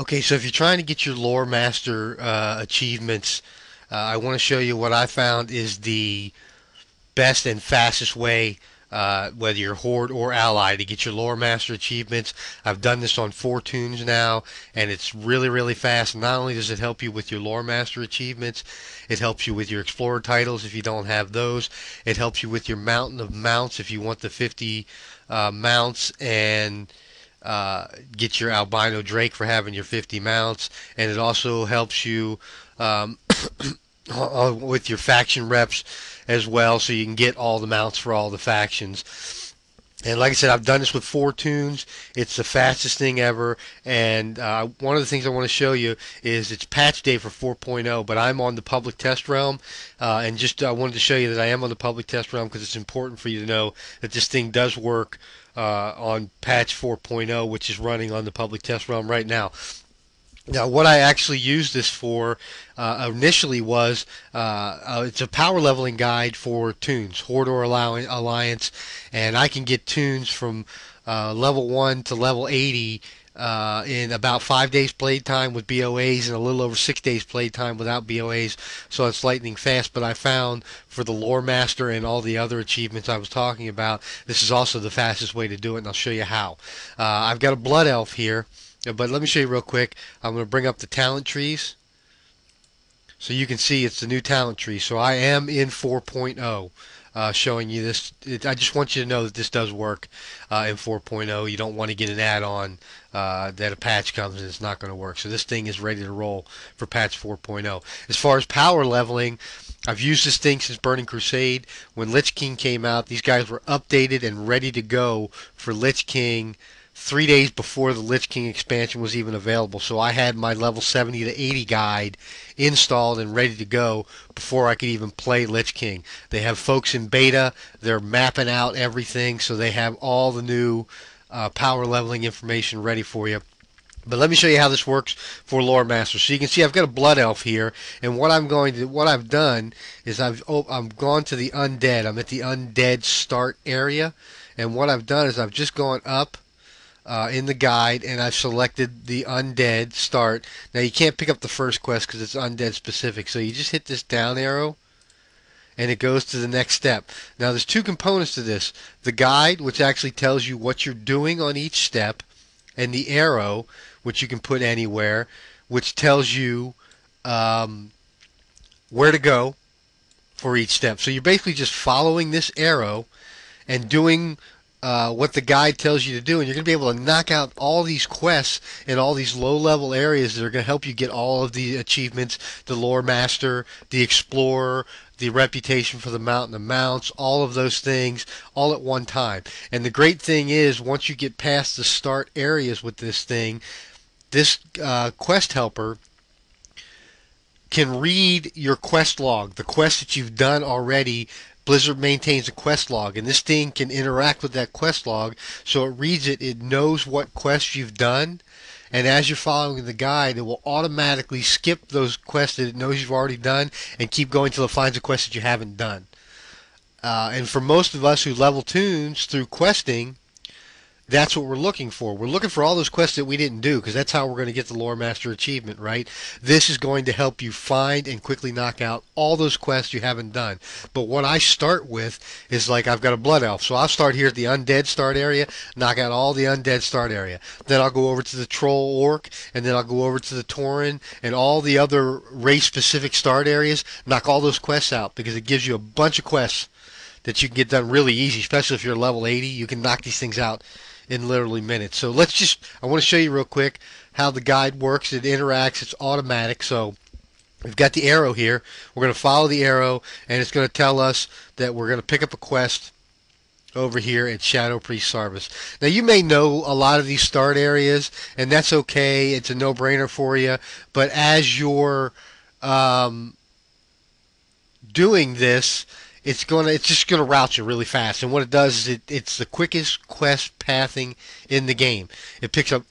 Okay, so if you're trying to get your Lore Master achievements, I want to show you what I found is the best and fastest way, whether you're Horde or Ally, to get your Lore Master achievements. I've done this on 4 tunes now, and it's really, really fast. Not only does it help you with your Lore Master achievements, it helps you with your Explorer titles if you don't have those. It helps you with your Mountain of Mounts if you want the 50 mounts, and get your albino Drake for having your 50 mounts, and it also helps you um, with your faction reps as well, so you can get all the mounts for all the factions. And like I said, I've done this with 4 tunes. It's the fastest thing ever. And one of the things I want to show you is it's patch day for 4.0, but I'm on the public test realm. And just I wanted to show you that I am on the public test realm because it's important for you to know that this thing does work on patch 4.0, which is running on the public test realm right now. Now, what I actually used this for initially was it's a power leveling guide for tunes, Horde or Alliance, and I can get tunes from level 1 to level 80 in about 5 days playtime with BOAs and a little over 6 days playtime without BOAs. So it's lightning fast. But I found for the Lore Master and all the other achievements I was talking about, this is also the fastest way to do it, and I'll show you how. I've got a Blood Elf here. But let me show you real quick. I'm going to bring up the talent trees so you can see it's the new talent tree. So I am in 4.0 showing you this. I just want you to know that this does work in 4.0. You don't want to get an add-on that a patch comes and it's not going to work. So this thing is ready to roll for patch 4.0. As far as power leveling, I've used this thing since Burning Crusade. When Lich King came out, these guys were updated and ready to go for Lich King 3 days before the Lich King expansion was even available. So I had my level 70 to 80 guide installed and ready to go before I could even play Lich King. They have folks in beta. They're mapping out everything, so they have all the new power leveling information ready for you. But let me show you how this works for Lore Master. So you can see I've got a Blood Elf here, and what I've done is I'm gone to the Undead. I'm at the Undead start area, and what I've done is I've just gone up in the guide, and I've selected the Undead start. Now you can't pick up the first quest because it's Undead specific, so you just hit this down arrow and it goes to the next step. Now there's 2 components to this: the guide, which actually tells you what you're doing on each step, and the arrow, which you can put anywhere, which tells you where to go for each step. So you're basically just following this arrow and doing what the guide tells you to do, and you're going to be able to knock out all these quests in all these low-level areas that are going to help you get all of the achievements: the Lore Master, the Explorer, the reputation for the Mountain of Mounts, all of those things, all at one time. And the great thing is, once you get past the start areas with this thing, this quest helper can read your quest log, the quest that you've done already. Blizzard maintains a quest log, and this thing can interact with that quest log, so it reads it, it knows what quests you've done, and as you're following the guide, it will automatically skip those quests that it knows you've already done and keep going till it finds a quest that you haven't done. And for most of us who level tunes through questing, that's what we're looking for. We're looking for all those quests that we didn't do, because that's how we're going to get the Lore Master achievement, right? This is going to help you find and quickly knock out all those quests you haven't done. But what I start with is, like, I've got a Blood Elf, so I'll start here at the Undead start area, knock out all the Undead start area. Then I'll go over to the Troll Orc, and then I'll go over to the Tauren, and all the other race-specific start areas, knock all those quests out, because it gives you a bunch of quests that you can get done really easy, especially if you're level 80. You can knock these things out in literally minutes. So I want to show you real quick how the guide works. It interacts, it's automatic. So we've got the arrow here. We're going to follow the arrow, and it's going to tell us that we're going to pick up a quest over here at Shadow Priest Sarvis. Now you may know a lot of these start areas, and that's okay. It's a no-brainer for you. But as you're doing this, it's just gonna route you really fast. And what it does is it's the quickest quest pathing in the game. It picks up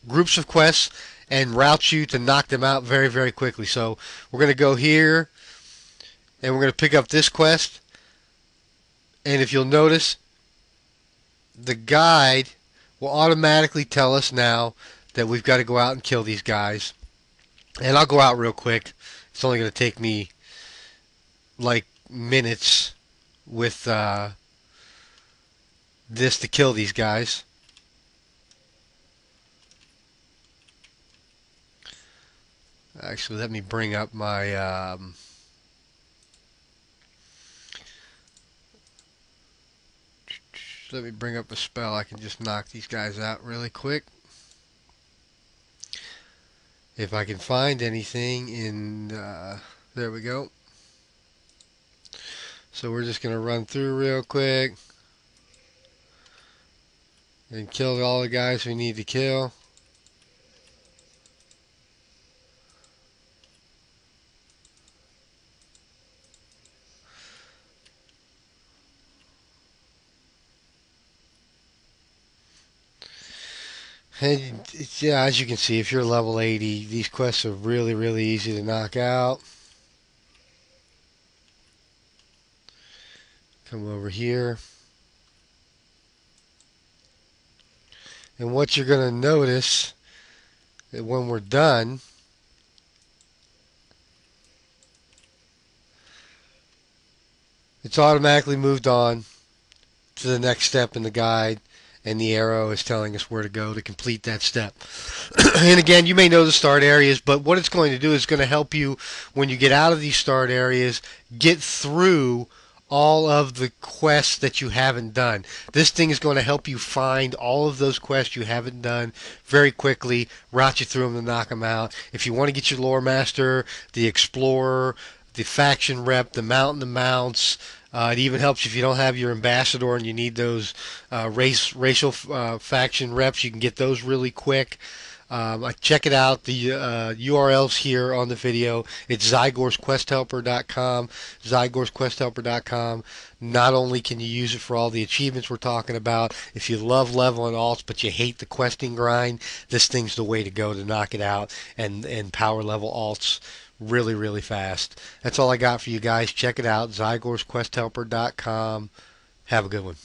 groups of quests and routes you to knock them out very, very quickly. So we're gonna go here, and we're gonna pick up this quest. And if you'll notice, the guide will automatically tell us now that we've got to go out and kill these guys. And I'll go out real quick. It's only going to take me like minutes with this to kill these guys. Actually, let me bring up my let me bring up a spell. I can just knock these guys out really quick. If I can find anything in there we go. So we're just going to run through real quick and kill all the guys we need to kill. And yeah, as you can see, if you're level 80, these quests are really, really easy to knock out. Come over here. And what you're going to notice that when we're done, it's automatically moved on to the next step in the guide, and the arrow is telling us where to go to complete that step. And again, you may know the start areas, but what it's going to do is going to help you when you get out of these start areas get through all of the quests that you haven't done. This thing is going to help you find all of those quests you haven't done very quickly, route you through them to knock them out. If you want to get your Loremaster, the Explorer, the Faction Rep, the Mountain of Mounts, it even helps if you don't have your ambassador and you need those racial faction reps. You can get those really quick. Check it out. The URL's here on the video. It's ZygorsQuestHelper.com. ZygorsQuestHelper.com. Not only can you use it for all the achievements we're talking about, if you love leveling alts but you hate the questing grind, this thing's the way to go to knock it out and power level alts really, really fast. That's all I got for you guys. Check it out. ZygorsQuestHelper.com. Have a good one.